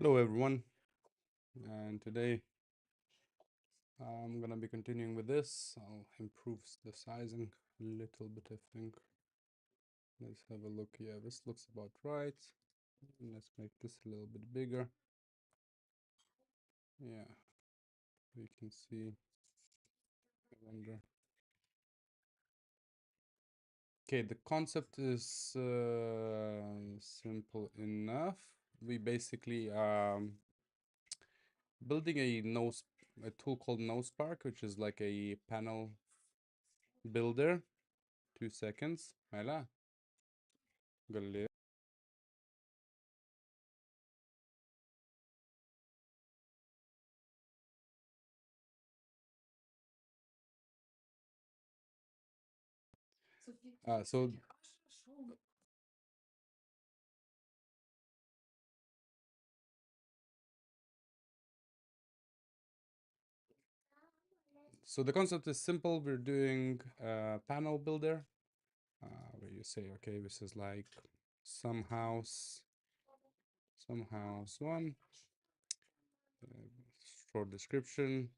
Hello everyone, and today I'm gonna be continuing with this. I'll improve the sizing a little bit, I think. Let's have a look. Yeah, this looks about right. Let's make this a little bit bigger. Yeah, we can see. I wonder. Okay, the concept is simple enough. We basically building a tool called NoSpark, which is like a panel builder. 2 seconds. Hala. Galileo. So So the concept is simple. We're doing a panel builder where you say, okay, this is like some house one, short description.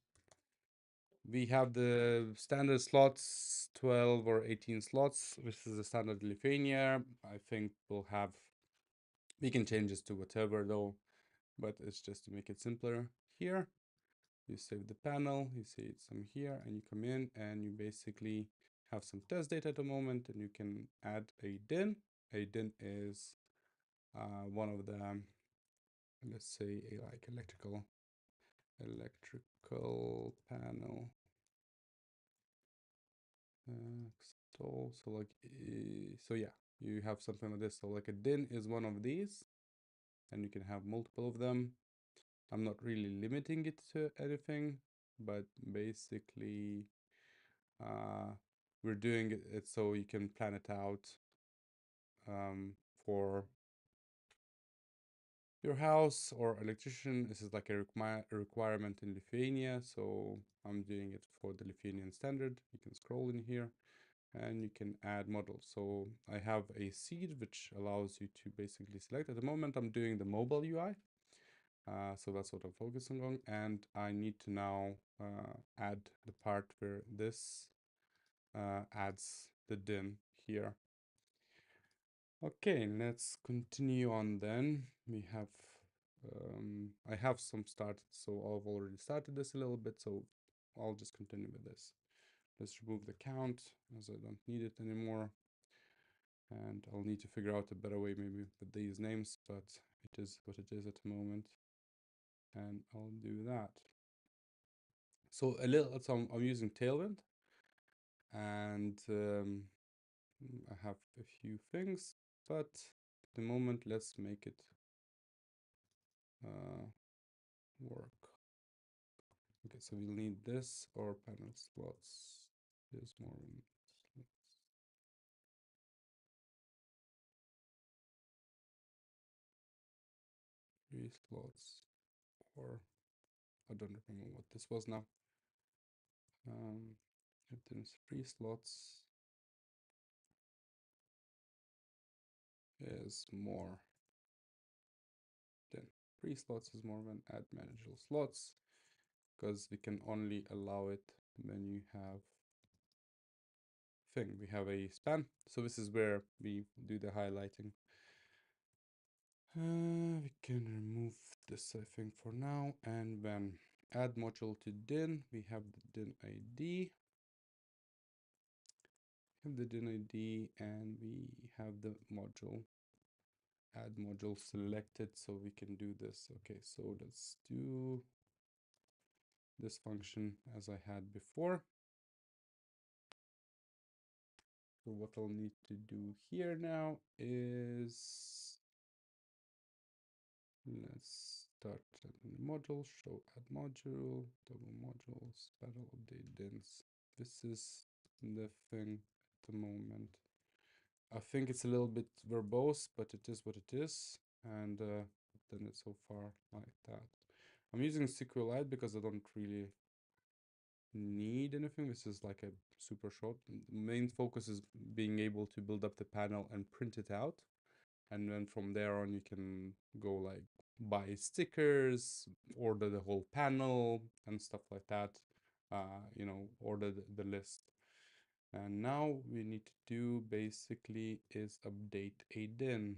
We have the standard slots, 12 or 18 slots. This is the standard Lithuania. I think we can change this to whatever though, but it's just to make it simpler. Here, you save the panel, you see it's some here, and you come in and you basically have some test data at the moment, and you can add a DIN. A DIN is one of the, let's say, like electrical panel install. So like, so yeah, you have something like this. So like a DIN is one of these, and you can have multiple of them. I'm not really limiting it to anything, but basically we're doing it so you can plan it out for your house or electrician. This is like a requirement in Lithuania, so I'm doing it for the Lithuanian standard. You can scroll in here and you can add models. So I have a seed which allows you to basically select. At the moment I'm doing the mobile UI, so that's what I'm focusing on, and I need to now add the part where this adds the DIN here. Okay, let's continue on then. We have, I have some started, so I've already started this a little bit, so I'll just continue with this. Let's remove the count as I don't need it anymore. And I'll need to figure out a better way maybe with these names, but it is what it is at the moment. And I'll do that. So I'm using Tailwind, and I have a few things, but at the moment, let's make it work. Okay, so we'll need this or panel slots. There's more slots. 3 slots, or I don't remember what this was now. If there's 3 slots, is more than 3 slots is more than add manageable slots, because we can only allow it when you have thing. We have a span, so this is where we do the highlighting. We can remove this, I think, for now, and then add module to DIN. We have the DIN ID. And we have the module, add module selected, so we can do this. Okay, so let's do this function as I had before. So what I'll need to do here now is, let's start module, show add module, double modules, battle update DINs. This is the thing at the moment. I think it's a little bit verbose, but it is what it is. And I've done it so far like that. I'm using SQLite because I don't really need anything. This is like a super short. The main focus is being able to build up the panel and print it out. And then from there on, you can go like buy stickers, order the whole panel and stuff like that. You know, order the list. And now we need to do basically is update a din.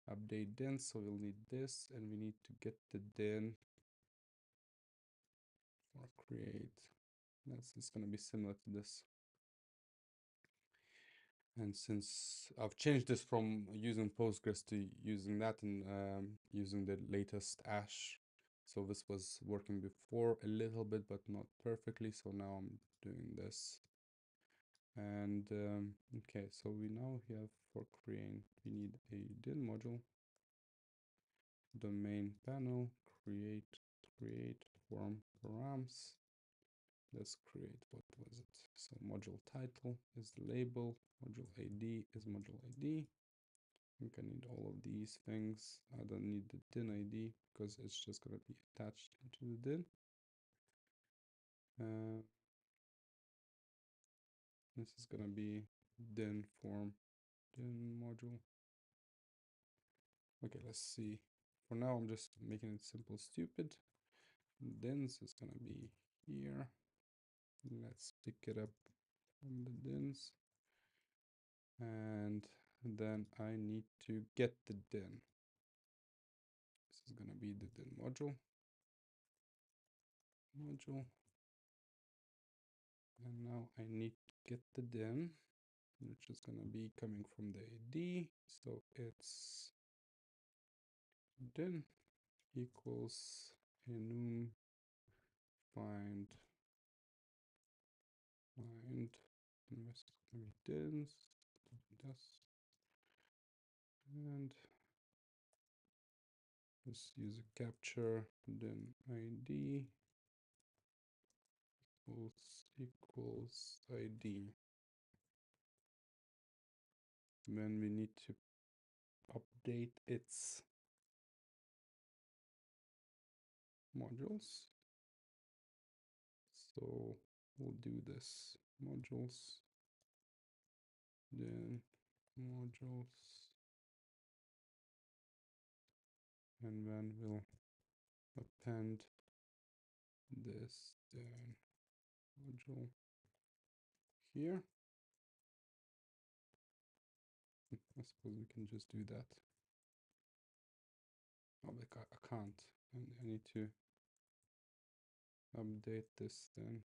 Update din, so we'll need this, and we need to get the din or create. It's going to be similar to this. And since I've changed this from using Postgres to using that and using the latest Ash, so this was working before a little bit, but not perfectly. So now I'm doing this. And okay, so we now have for create, we need a din module, domain panel, create form params. Let's create, what was it? So module title is the label, module ID is module ID. I think I need all of these things. I don't need the din ID because it's just going to be attached into the din. This is going to be din form, din module. Okay, let's see. For now, I'm just making it simple, stupid. Dins is going to be here. Let's pick it up from the dins. And then I need to get the din. This is going to be the din module. And now I need to get the din, which is going to be coming from the ID. So it's din equals enum find and this is going to be dins, and just use a capture, then ID equals ID. Then we need to update its modules. So we'll do this modules, then modules, and then we'll append this then module here. I suppose we can just do that. Oh, like I can't. I need to update this then.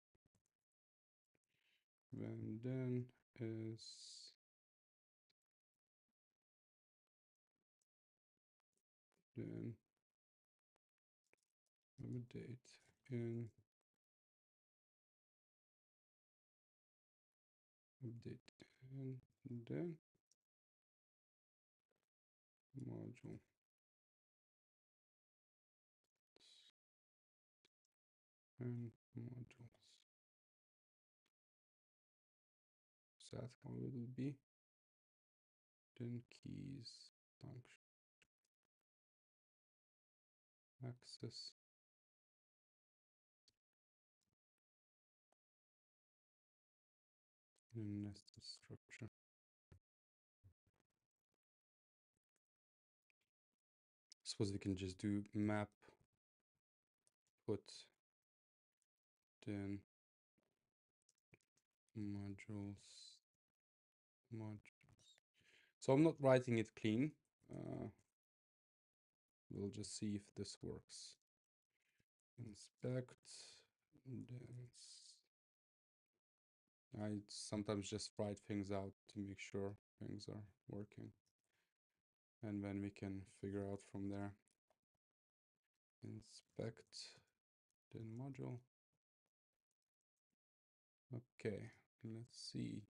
When then is then update in update in then module and modules. So that's how it will be. Then keys function access and nested structure. Suppose we can just do map put then modules. So I'm not writing it clean. We'll just see if this works. Inspect. Then I sometimes just write things out to make sure things are working. And then we can figure out from there. Inspect then module. Okay, let's see.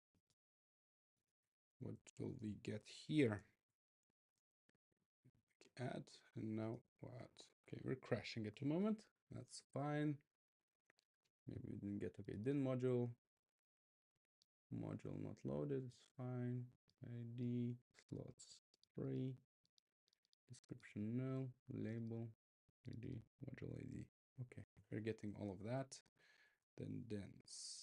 What will we get here? Add, and now what? Okay, we're crashing at the moment. That's fine. Maybe we didn't get, okay, din module. Module not loaded, it's fine. ID, slots 3. Description null, label, ID, module ID. Okay, we're getting all of that. Then dens.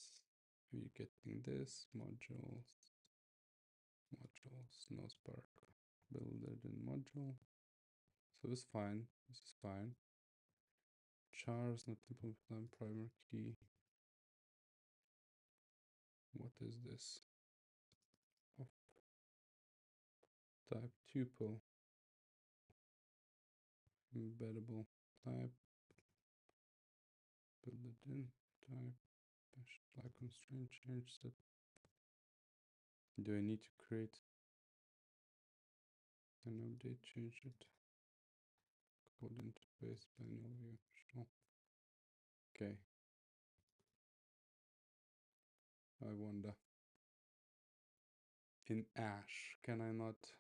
We're getting this, modules, no spark, builder, then module. So it's fine. This is fine. Chars not implement primary key. What is this? Of type tuple. Embeddable type. Build it in. Type. Apply constraint. Change set. Do I need to create an update? Change it. Code interface. Panel view. Sure. Okay. I wonder. In Ash, can I not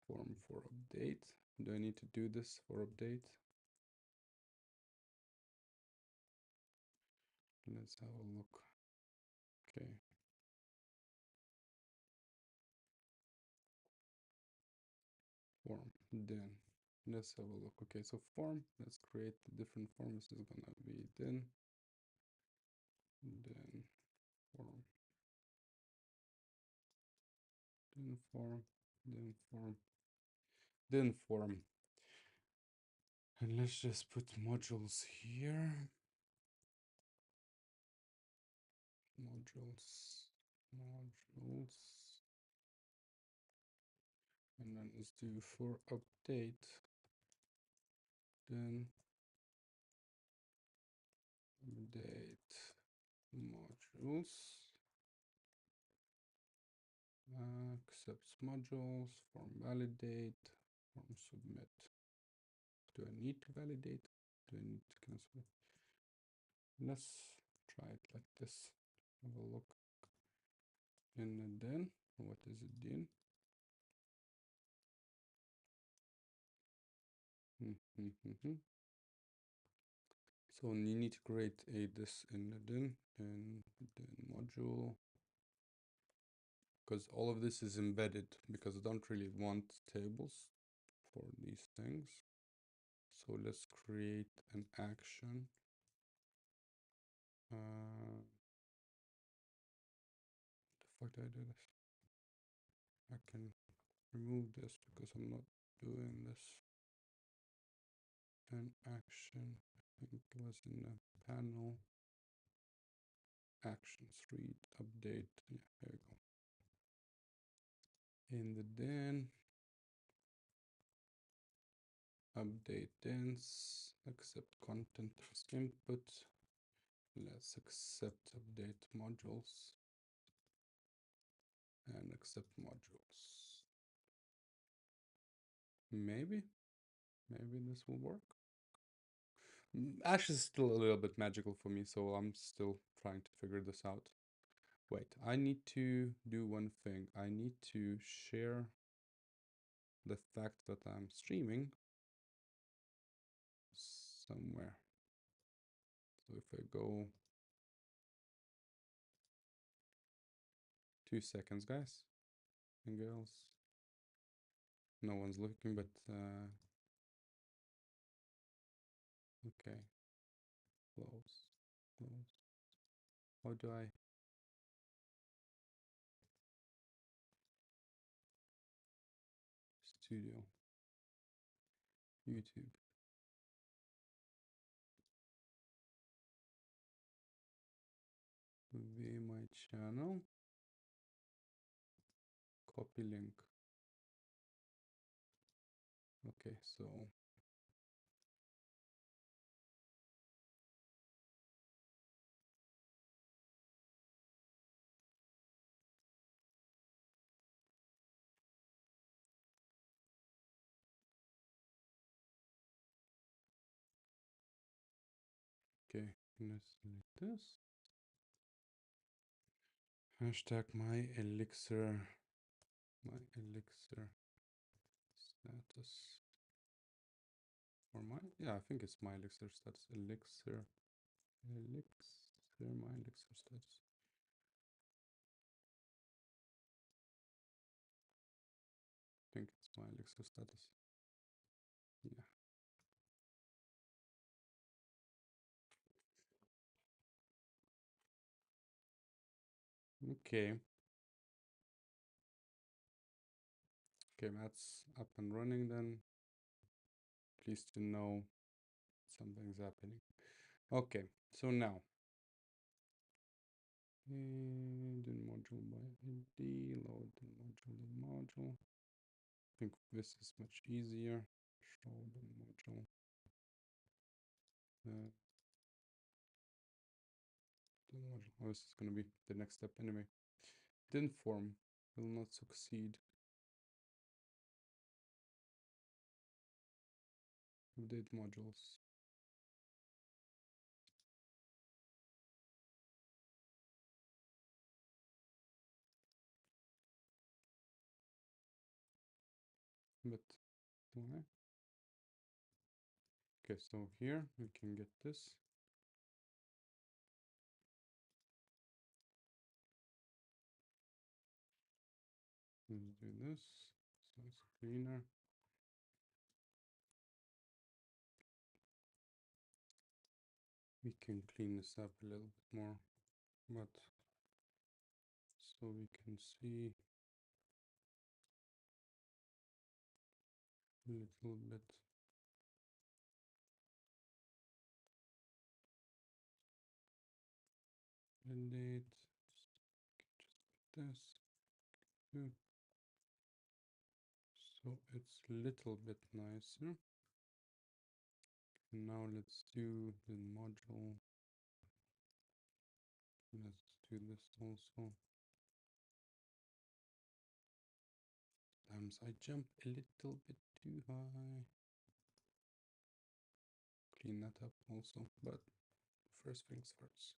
form for update? Do I need to do this for update? Let's have a look. Okay. Form. Then let's have a look. Okay, so form. Let's create the different form. This is gonna be then form, then form, then form, then form. And let's just put modules here. Modules. And then let's do for update. Then update modules. Accepts modules. Form validate. Form submit. Do I need to validate? Do I need to cancel? Let's try it like this. Have a look. And then what is it then? So you need to create a this and then module, because all of this is embedded, because I don't really want tables for these things. So let's create an action. The fuck did I do this? I can remove this because I'm not doing this. An action, I think it was in the panel. Actions, read, update. Yeah, there we go. In the then update dense, accept content as input. Let's accept update modules and accept modules. Maybe this will work. Ash is still a little bit magical for me, so I'm still trying to figure this out. Wait, I need to do one thing. I need to share the fact that I'm streaming somewhere. So if I go 2 seconds, guys and girls. No one's looking, but okay. Close. How do I? Studio. YouTube. View my channel. Copy link. Okay, so okay, let's delete this. Hashtag my Elixir status. Or yeah, I think it's my Elixir status. Elixir, my Elixir status. I think it's my Elixir status. Yeah. Okay. Okay, that's up and running then. Pleased to know something's happening. Okay, so now the module by ID, load the module. I think this is much easier. Show the module. The module. Oh, this is going to be the next step anyway. Didn't form will not succeed. Update modules. But why? Okay, so here we can get this. Let's do this. So it's cleaner. We can clean this up a little bit more, but so we can see a little bit. Validate. Just this. So it's a little bit nicer. And now let's do the module. Let's do this also. Sometimes I jump a little bit too high. Clean that up also, but first things first.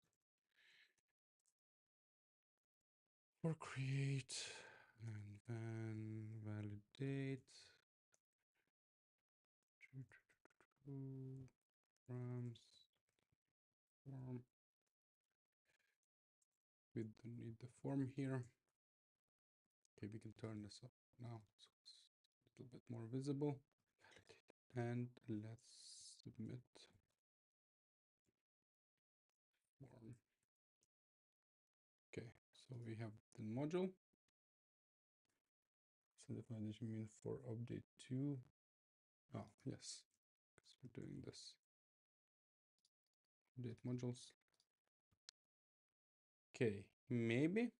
For create and then validate. Rams form. We don't need the form here. Okay, we can turn this up now so it's a little bit more visible. And let's submit form. Okay, so we have the module. So the validation means for update 2. Oh, yes, because we're doing this. Update modules. Okay, maybe.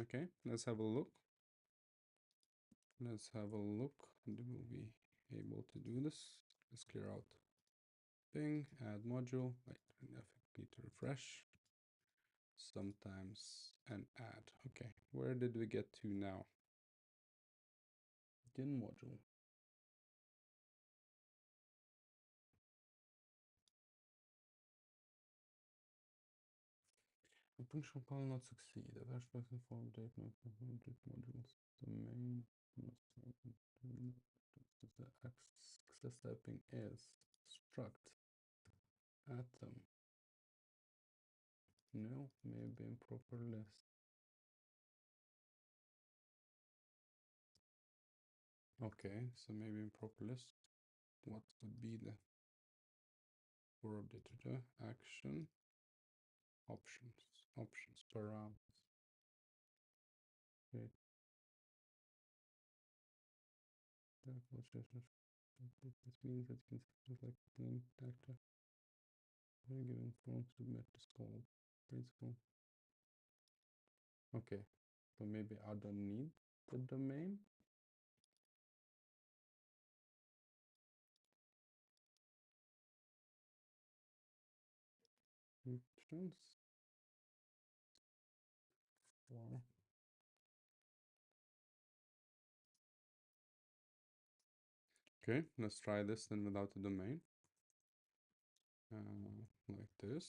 Okay, let's have a look. Let's have a look. And we'll be able to do this. Let's clear out thing, add module. Wait, I need to refresh. Sometimes and add. Okay, where did we get to now? Din module. A functional call not succeed. A hash function for update not update modules. The main the access typing is struct atom. No, maybe improper list. Okay, so maybe improper list. What would be the for updated action options params. Okay. This means that you can select link actor given form submit is called principal. Okay, so maybe I don't need the domain. Functions for okay, let's try this then without the domain. Like this.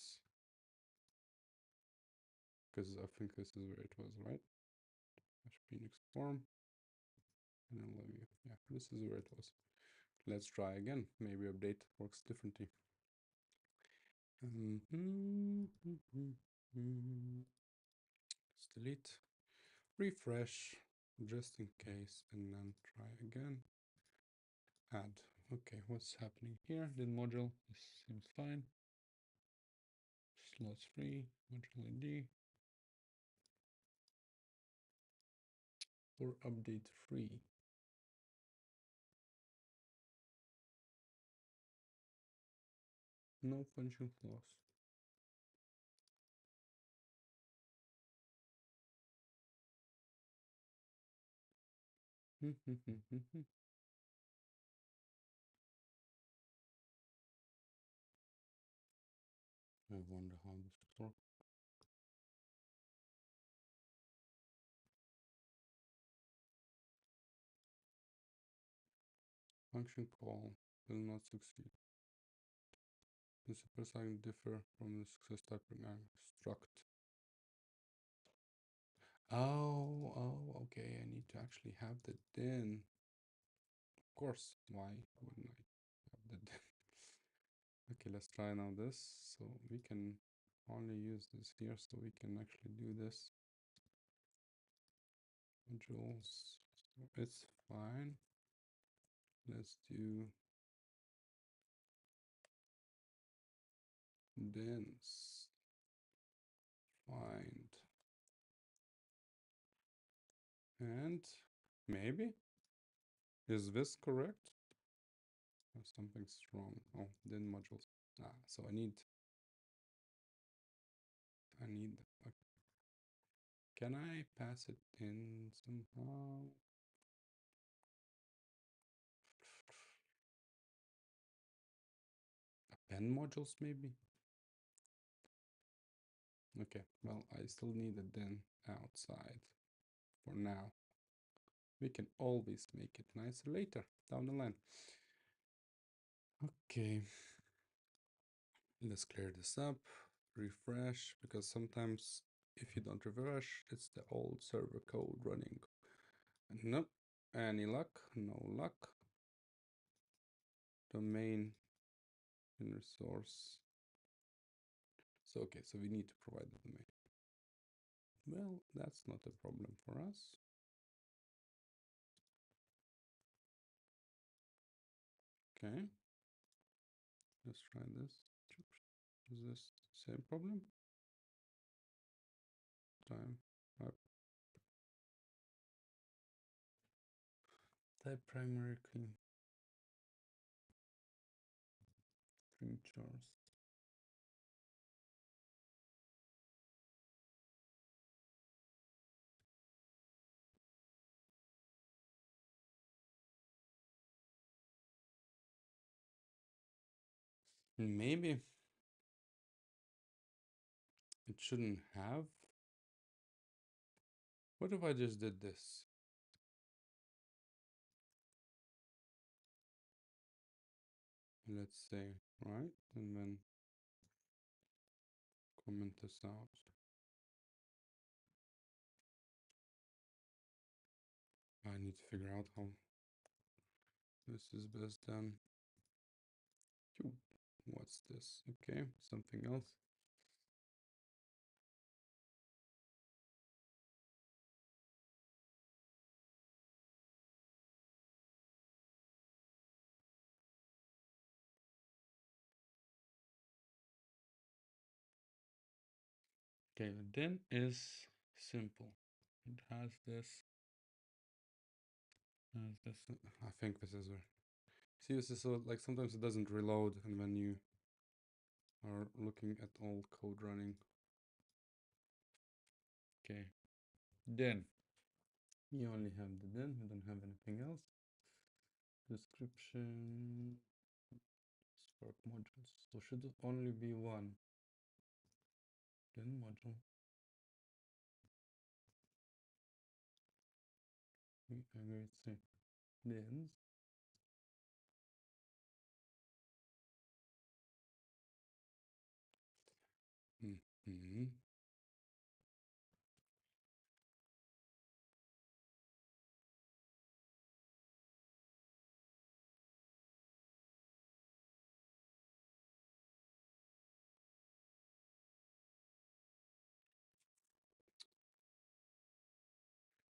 Because I think this is where it was, right? Phoenix form. And then Liveview. Yeah, this is where it was. Let's try again. Maybe update works differently. Let's delete, refresh, just in case, and then try again. Add. Okay, what's happening here? The module seems fine. Slots free, module ID. Or update free. No function flaws. I wonder how this works. Function call will not succeed. The supersite differ from the success type struct. Okay. I need to actually have the then. Of course. Why wouldn't I have the then? Okay, let's try now this. So we can only use this here, so we can actually do this. Modules. It's fine. Let's do dense find, and maybe is this correct? Or something's wrong. Oh, then modules. So I need okay. Can I pass it in somehow? Append modules maybe? Okay, well, I still need it then outside for now. We can always make it nicer later down the line. Okay, let's clear this up, refresh, because sometimes if you don't refresh, it's the old server code running. Nope, any luck? No luck. Domain in resource. So, okay, so we need to provide the domain. Well, that's not a problem for us. Okay, let's try this. Is this same problem? Time up. Type primary key. Features. Maybe it shouldn't have. What if I just did this? Let's say, right? And then comment this out. I need to figure out how this is best done. What's this? Okay, something else. Okay, then is simple. It has this. I think this is where. See, this is so like sometimes it doesn't reload, and when you are looking at all code running. Okay, then you only have the then. We don't have anything else. Description. Spark modules. So should it only be one? Then module. I'm going to say then.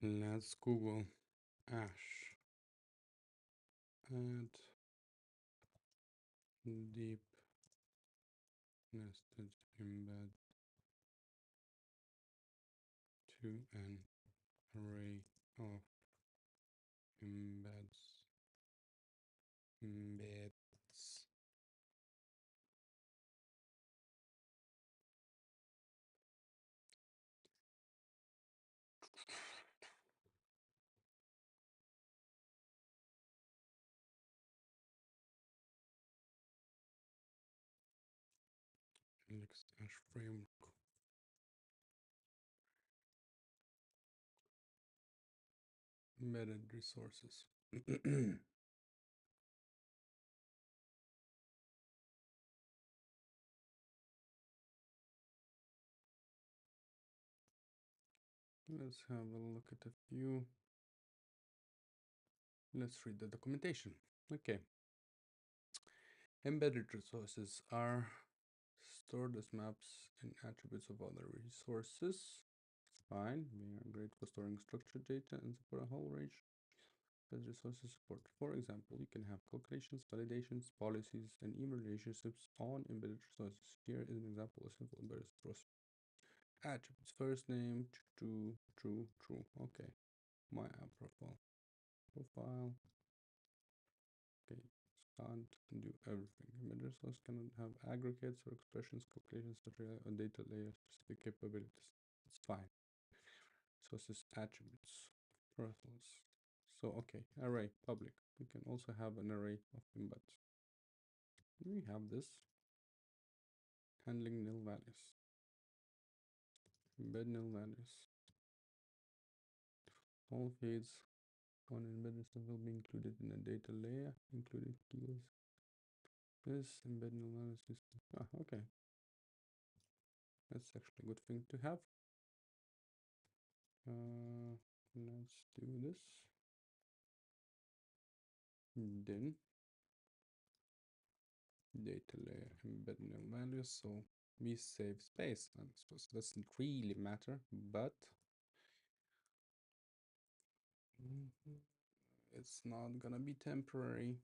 Let's Google Ash. Add deep nested embed to an array of embeds. Elixir framework. Embedded resources. Let's have a look at a few. Let's read the documentation. Okay. Embedded resources are stored as maps and attributes of other resources. Fine. They are great for storing structured data and support a whole range of resources support. For example, you can have calculations, validations, policies, and even relationships on embedded resources. Here is an example of simple embedded resource. Attributes: first name, true, true, true. Okay. My app profile. Profile. Okay. Can't do everything. Embedded resource cannot have aggregates or expressions, calculations that rely on data layer specific capabilities. It's fine. Sources attributes. Profiles. So okay, array public. We can also have an array of embeds. We have this handling nil values. Embed nil values. All feeds on embedded stuff will be included in a data layer, including keywords. This embed nil values system. Okay. That's actually a good thing to have. Let's do this. Then data layer embed nil values. So we save space. I suppose it doesn't really matter, but it's not gonna be temporary.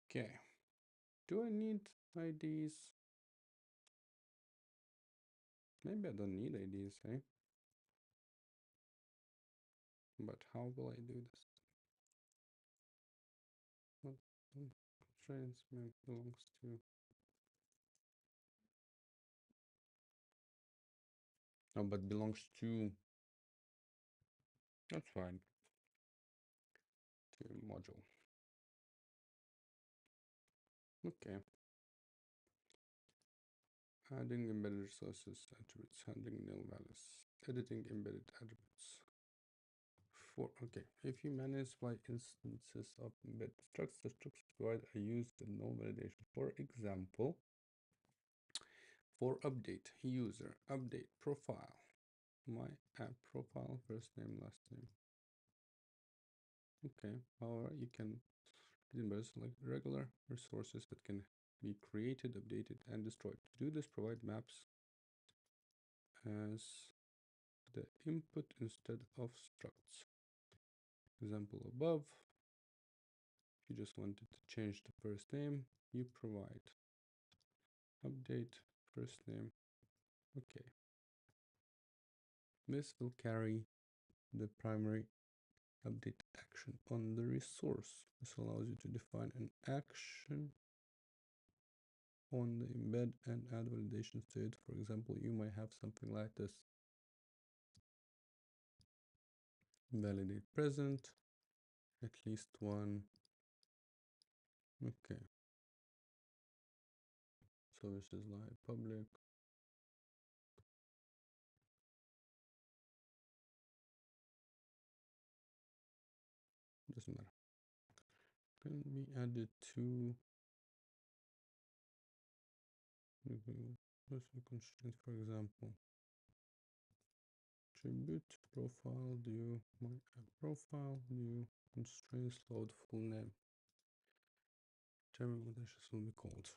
Okay. Do I need IDs? Maybe I don't need IDs, eh? But how will I do this? What transmit belongs to? Oh, but belongs to. That's fine. To module. Okay. Adding embedded resources attributes, handling nil values, editing embedded attributes. Okay, if you manage by instances of embedded structs, the structs provide a used and no validation. For example, for update user, update profile, my app profile, first name, last name. Okay, however, you can select regular resources that can be created, updated, and destroyed. To do this, provide maps as the input instead of structs. Example above. If you just wanted to change the first name, you provide update first name. Okay. This will carry the primary update action on the resource. This allows you to define an action on the embed and add validations to it. For example, you might have something like this. Validate present, at least one. Okay. So this is live public. Doesn't matter. Can be added to personal constraint, for example. Attribute profile view, my profile view, constraints load full name. Determine what actions will be called.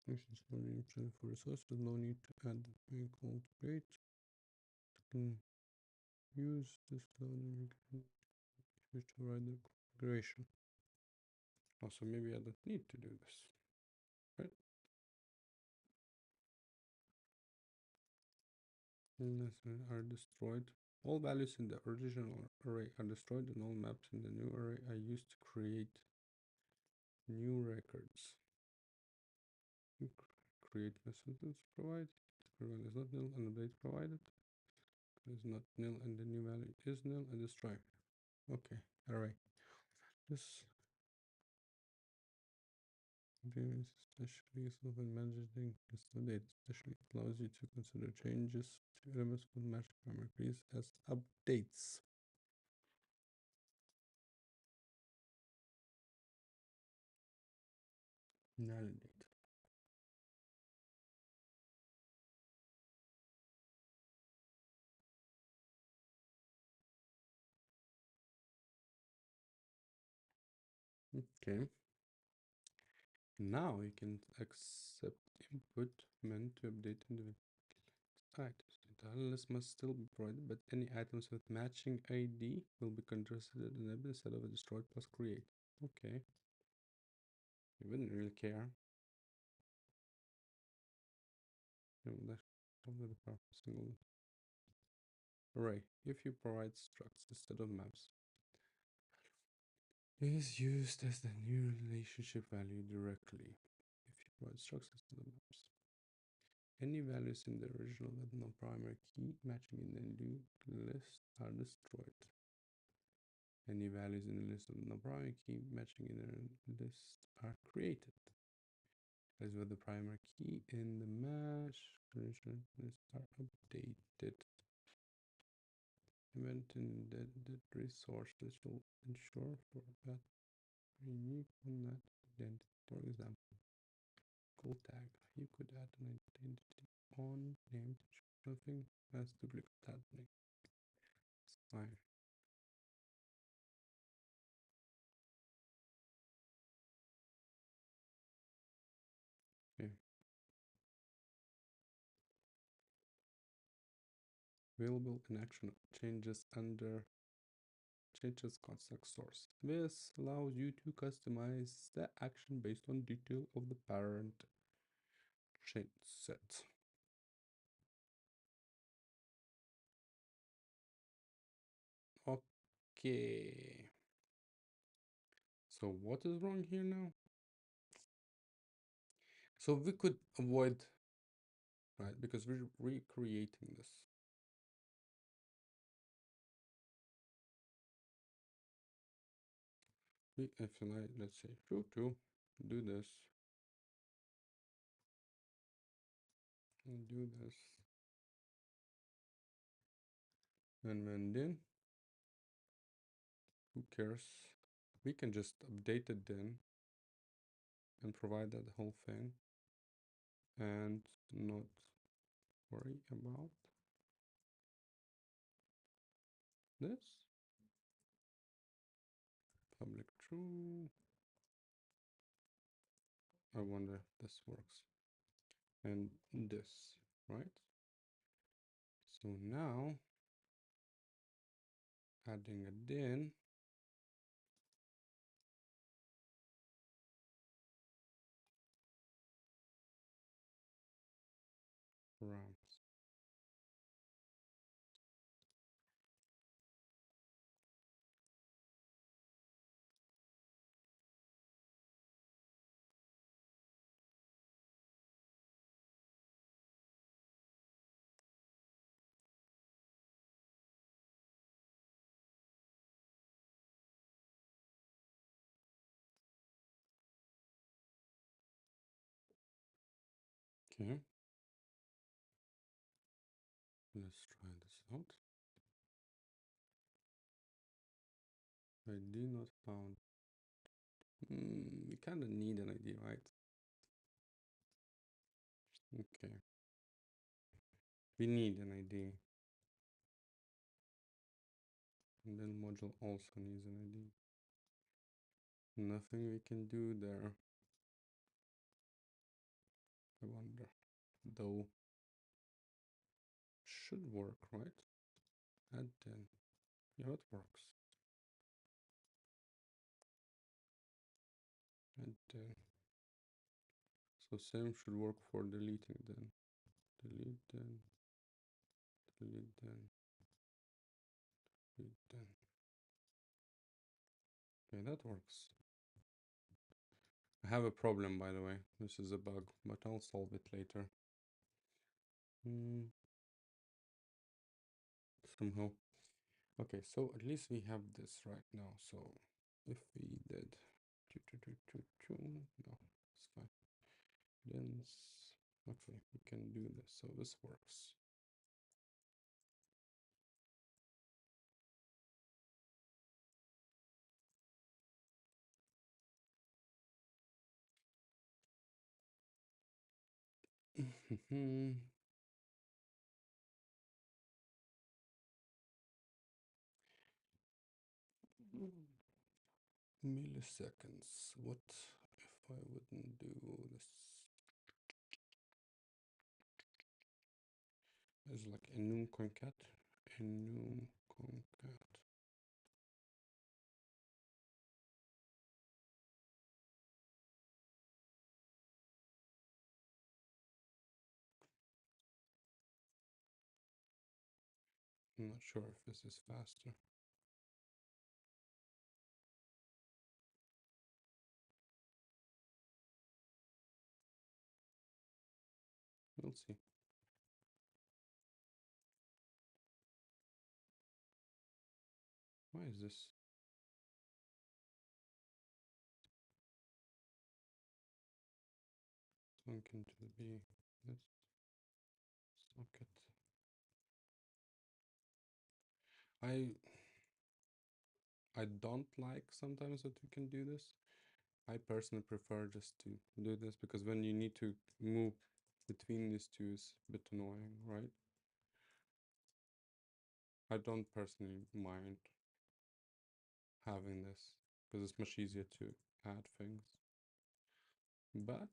Actions only for resources, no need to add being called create. Can use this loading to write the configuration. Also, maybe I don't need to do this, right? Are destroyed. All values in the original array are destroyed, and all maps in the new array are used to create new records. Create a sentence provide. Provided is not nil and update provided. Is not nil and the new value is nil and destroy. Okay, array. This especially useful when managing custom data, especially it allows you to consider changes to elements with match primary keys as updates. Validate. Okay. Now you can accept input meant to update individual items. The title list must still be provided, but any items with matching ID will be considered enabled instead of a destroyed plus create. Okay. You wouldn't really care. Single array. If you provide structs instead of maps, is used as the new relationship value directly. If you provide structs instead of maps. Any values in the original with no primary key matching in the new list are destroyed. Any values in the list with no primary key matching in the list are created. As with the primary key in the match, list are updated. Event embedded resources will ensure for that unique net identity. For example, call tag. You could add an identity on name to show something as duplicate happening. It's fine. Okay. Available in action changes under changes context source. This allows you to customize the action based on detail of the parent chain set. Okay. So what is wrong here now? So we could avoid, right? Because we're recreating this. If let's say, to do this, and do this, and then, who cares? We can just update it then and provide that whole thing and not worry about this. Public true. I wonder if this works. And this, right? So now adding a din rams. Okay. Let's try this out. ID not found. We kind of need an ID, right? Okay. We need an ID. And then module also needs an ID. Nothing we can do there. I wonder. Though. Should work, right? Add 10. Yeah, it works. Add 10. So same should work for deleting then. Delete then. Delete then. Delete then. Okay, that works. I have a problem, by the way. This is a bug, but I'll solve it later. Somehow. Okay, so at least we have this right now. So if we did no. It's fine. Dense. Okay, we can do this. So this works. Milliseconds. What if I wouldn't do this? It's like enum concat. Enum concat. I'm not sure if this is faster. We'll see. Why is this? Sunk into the B. This socket. I don't like sometimes that you can do this. I personally prefer just to do this because when you need to move between these two is a bit annoying, right? I don't personally mind having this because it's much easier to add things. But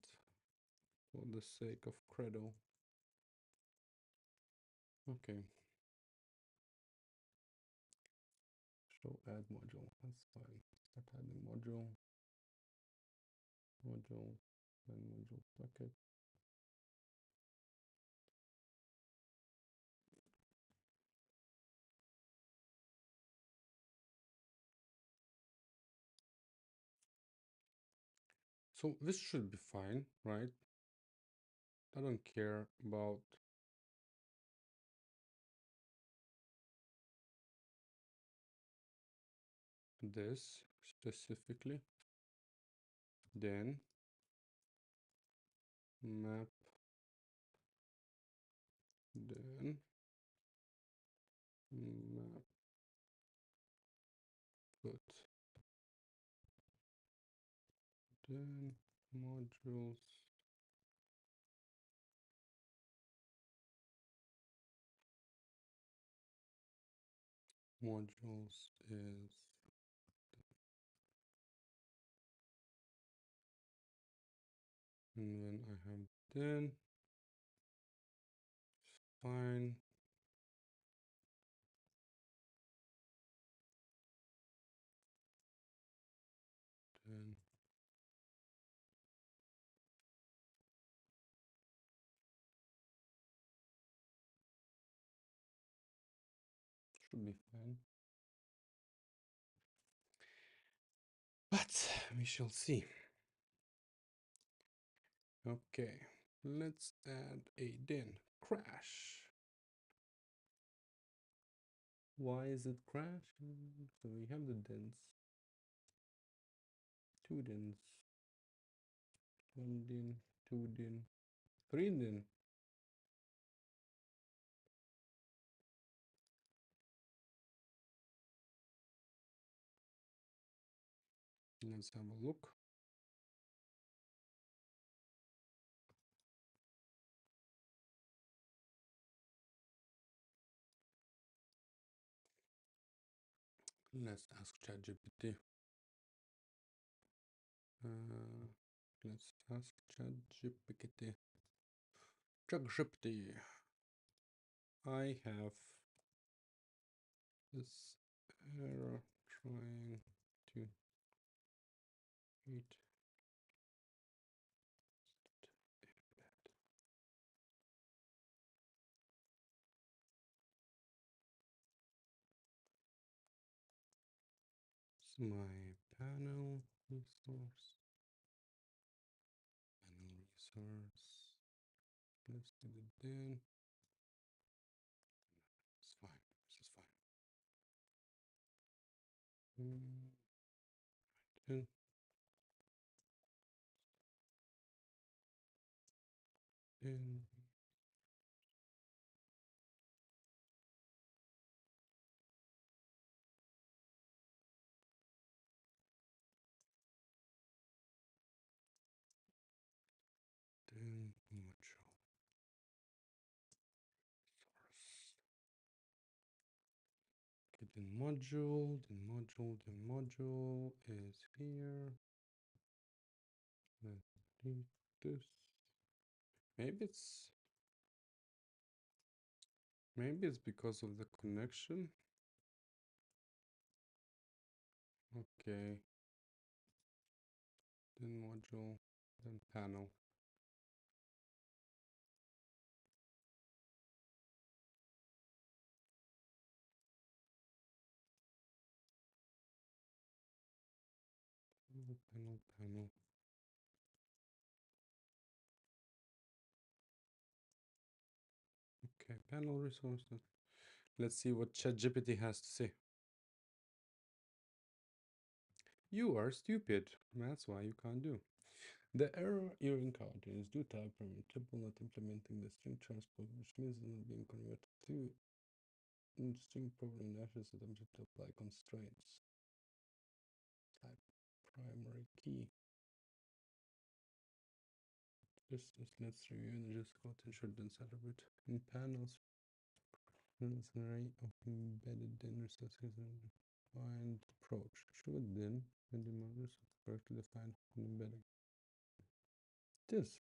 for the sake of credo, okay. Show add module. That's fine. Start adding module, then module bucket. So this should be fine, right? I don't care about this specifically. Then map, then map put, then modules, modules is, and then I have then, fine. Then should be fine. But we shall see. Okay, let's add a then crash. Why is it crashing? So we have the dens, two dens, one den, two den, three den. Let's have a look. Let's ask ChatGPT. Let's ask ChatGPT. ChatGPT. I have this error trying to eat my panel resource. Panel resource. Let's do it then. It's fine. This is fine. Then in module source. Okay, the module is here. Let's delete this. Maybe it's because of the connection. Okay. Then module, then panel. Panel. Okay, panel resources. Let's see what ChatGPT has to say. You are stupid. That's why you can't do. The error you encounter is due to hypermutable not implementing the string transport, which means it's not being converted to string program dashes attempted to apply constraints. Type primary key. Let's review and just go to should then celebrate in panels. There's an array of embedded in resources and defined approach. Should then and the models correctly define embedding. This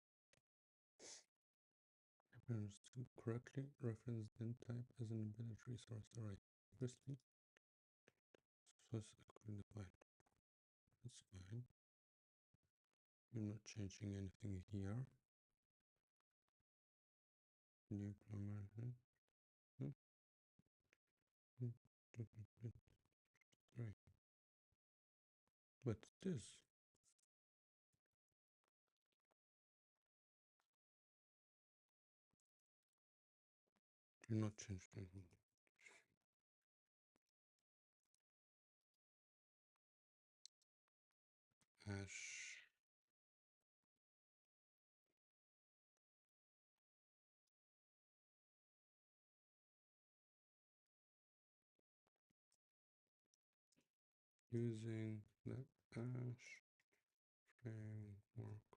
happens to correctly reference then type as an embedded resource array. Firstly, source correctly defined. That's fine. You're not changing anything here. New primary. Right. But this you're not changing anything. Hash using the hash framework.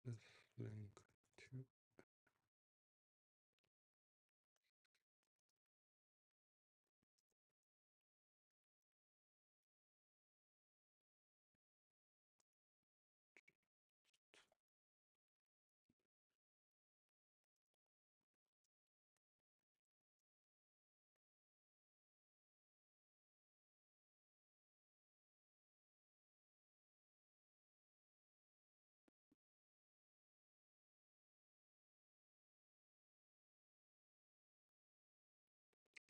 This link to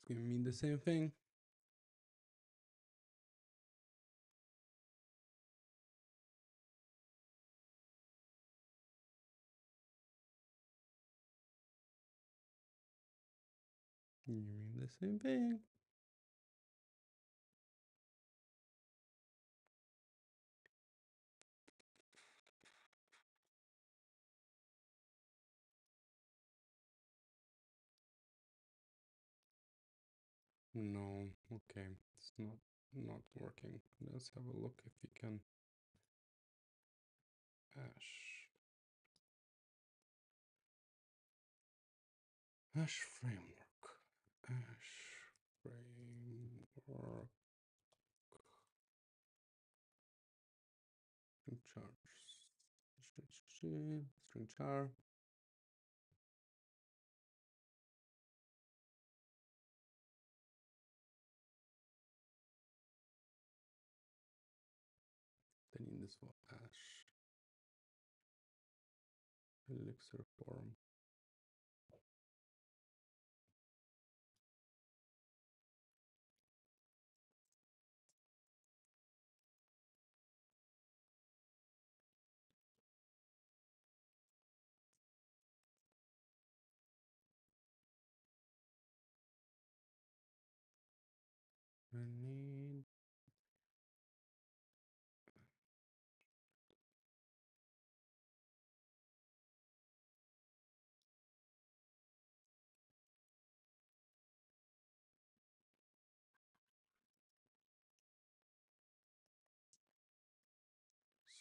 it's gonna mean the same thing. You mean the same thing. No, okay, it's not working. Let's have a look if we can hash framework. Hash framework string char string char. Then in this for hash Elixir form. I need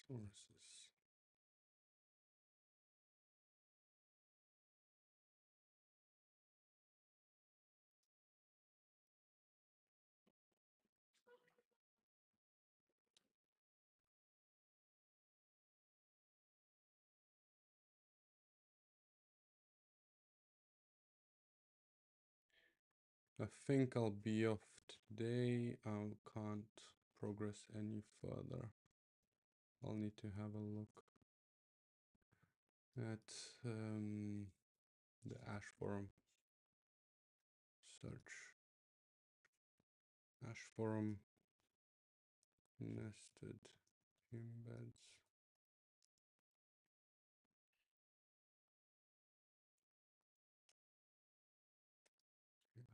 sources. I think I'll be off today. I can't progress any further. I'll need to have a look at the Ash forum. Search Ash forum nested embeds.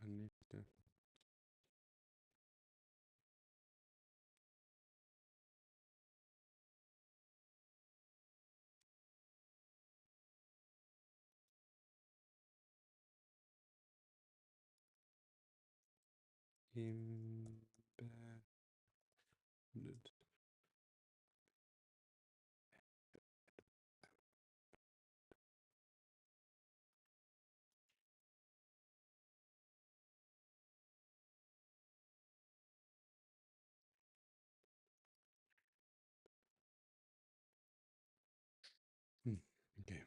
I need to embedded. Okay.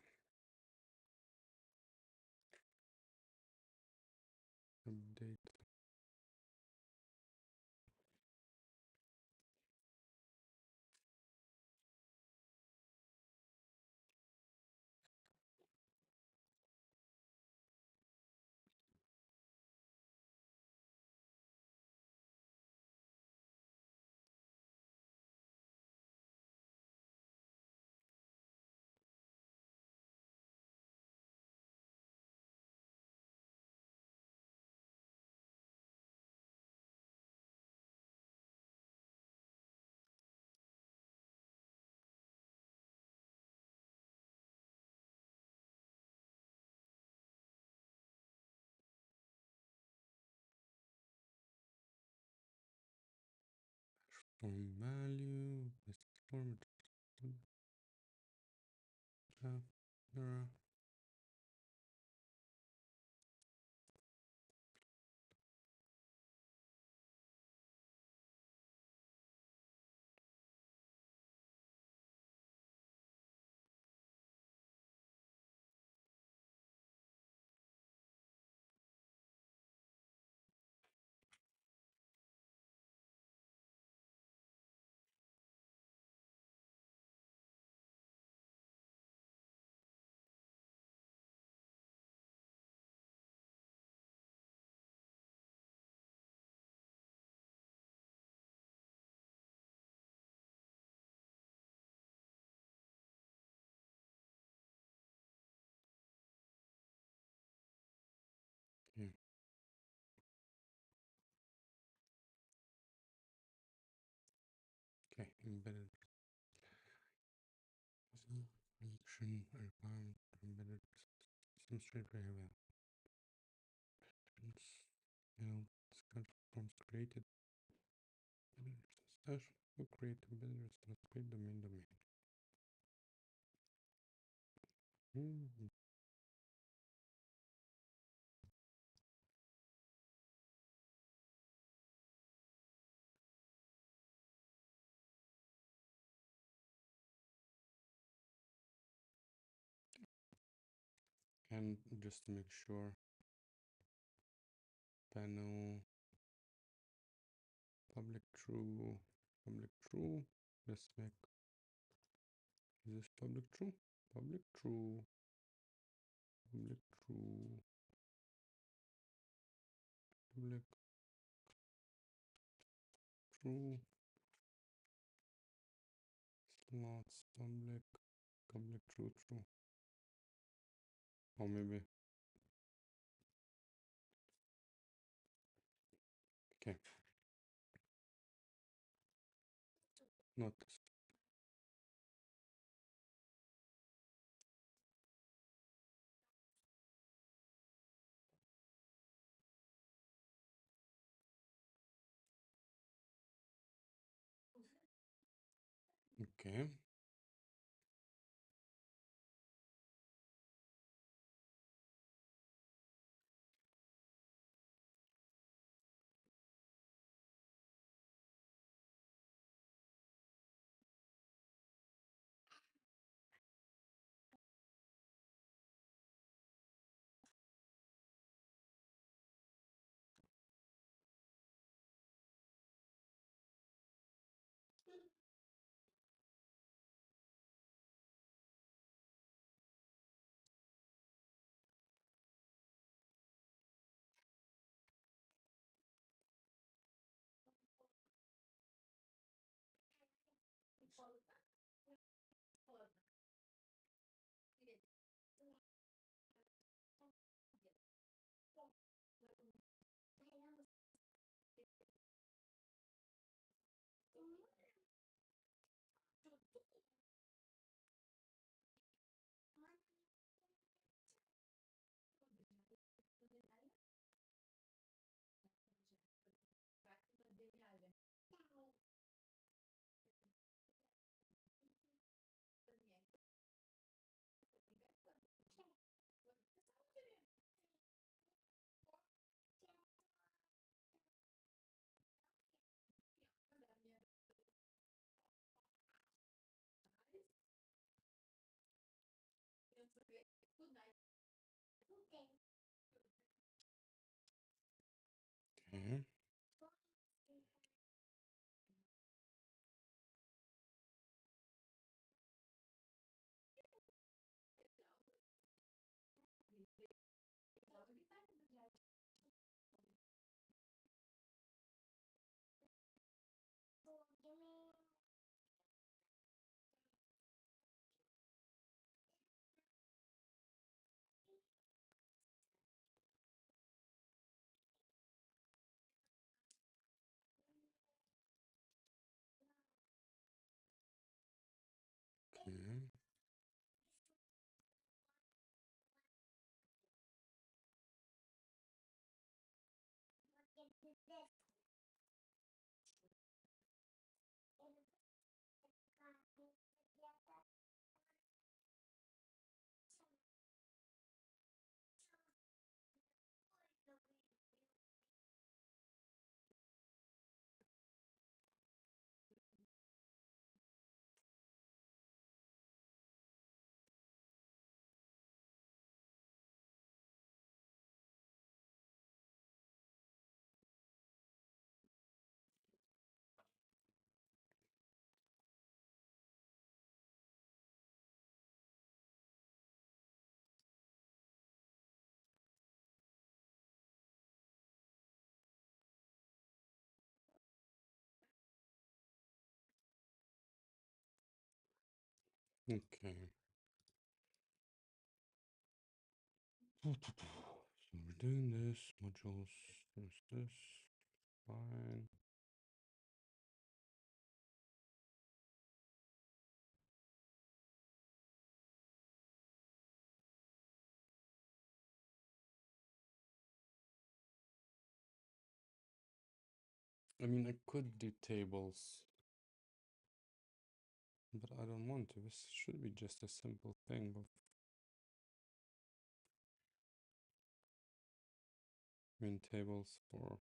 Update. Form value. This format. Error. Yeah. Okay. Embedded. Election requirement embedded system straight variable. Forms created. Slash who create embedded slash create domain. And just to make sure, panel public true. Let's make is this public true? Public true. Public true. Public true. Slots public true. Or maybe okay. Not this. Okay. Okay. Okay. Okay. So we're doing this modules. There's this. Fine. I mean, I could do tables, but I don't want to. This should be just a simple thing. But I mean, tables for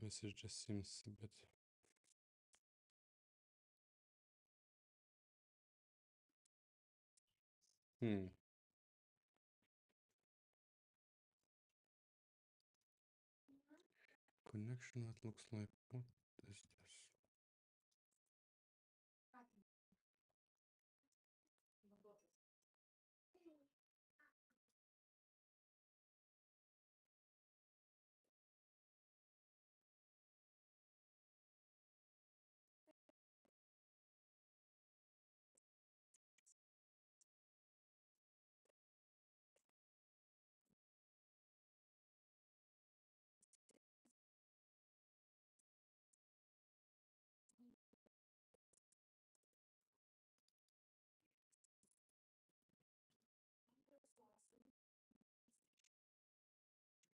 this just seems a bit. Hmm. Connection that looks like what is this?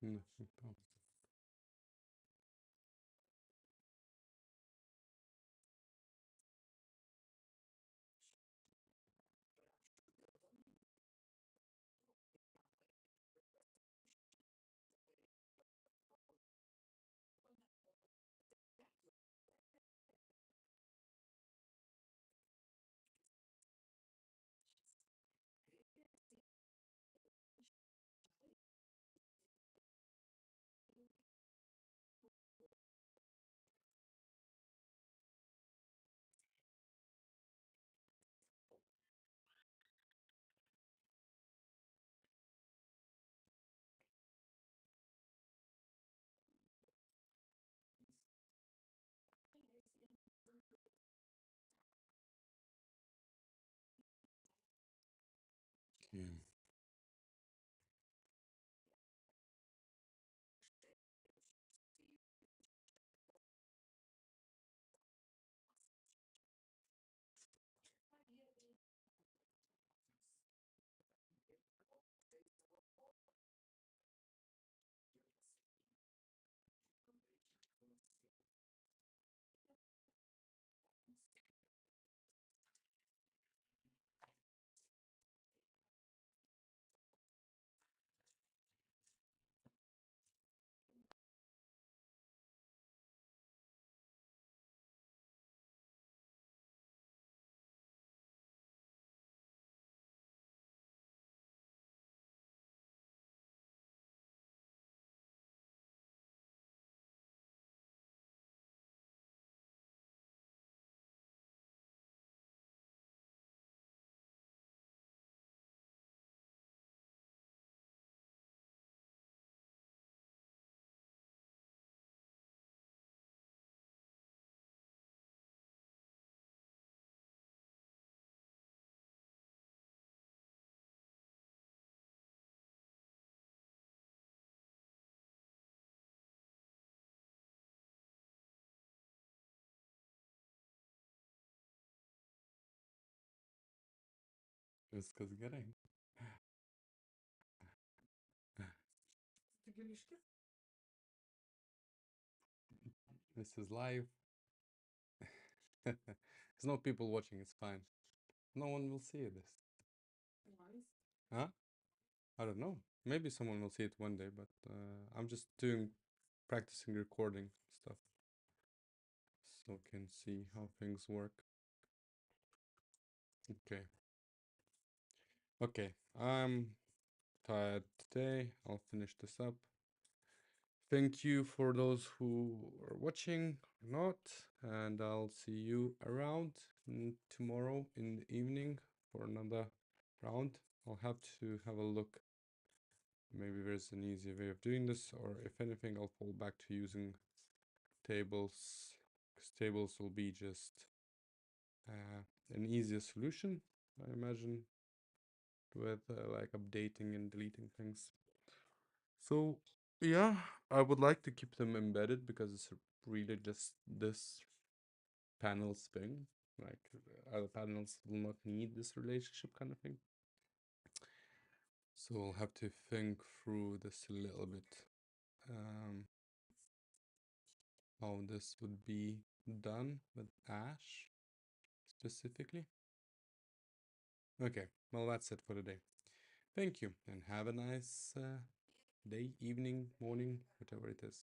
Nothing. Oh. Wszystko zgaraj. This is live. There's no people watching, it's fine. No one will see this. Huh? I don't know. Maybe someone will see it one day, but I'm just practicing recording stuff so can see how things work. Okay. Okay, I'm tired today. I'll finish this up. Thank you for those who are watching or not, and I'll see you around tomorrow in the evening for another round. I'll have to have a look. Maybe there's an easier way of doing this, or if anything, I'll fall back to using tables, because tables will be just an easier solution, I imagine, with like updating and deleting things. So yeah, I would like to keep them embedded because it's really just this panels thing. Like other panels will not need this relationship kind of thing. So we'll have to think through this a little bit. How this would be done with Ash specifically. Okay, well, that's it for today. Thank you and have a nice day, evening, morning, whatever it is.